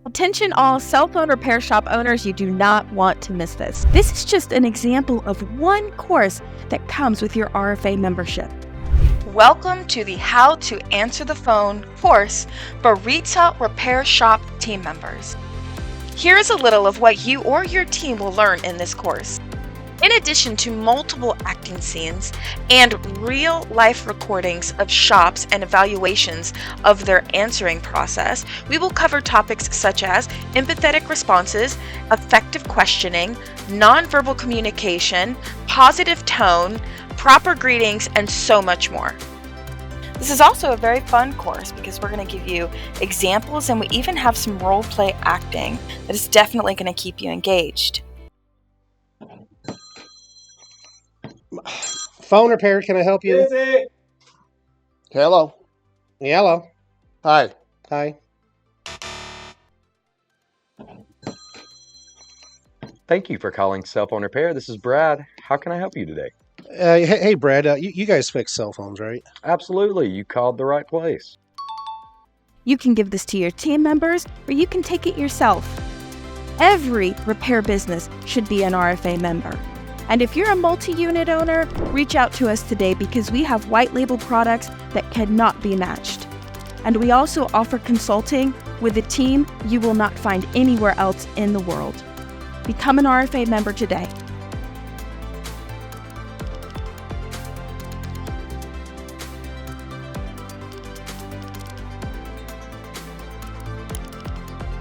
Attention all cell phone repair shop owners, you do not want to miss this. This is just an example of one course that comes with your RFA membership. Welcome to the How to Answer the Phone course for retail repair shop team members. Here is a little of what you or your team will learn in this course. In addition to multiple acting scenes and real-life recordings of shops and evaluations of their answering process, we will cover topics such as empathetic responses, effective questioning, nonverbal communication, positive tone, proper greetings, and so much more. This is also a very fun course because we're going to give you examples and we even have some role-play acting that is definitely going to keep you engaged. Phone repair, can I help you? Busy. Hello. Hello. Hi. Hi. Thank you for calling Cell Phone Repair. This is Brad. How can I help you today? Hey, Brad, you guys fix cell phones, right? Absolutely. You called the right place. You can give this to your team members or you can take it yourself. Every repair business should be an RFA member. And if you're a multi-unit owner, reach out to us today because we have white label products that cannot be matched. And we also offer consulting with a team you will not find anywhere else in the world. Become an RFA member today.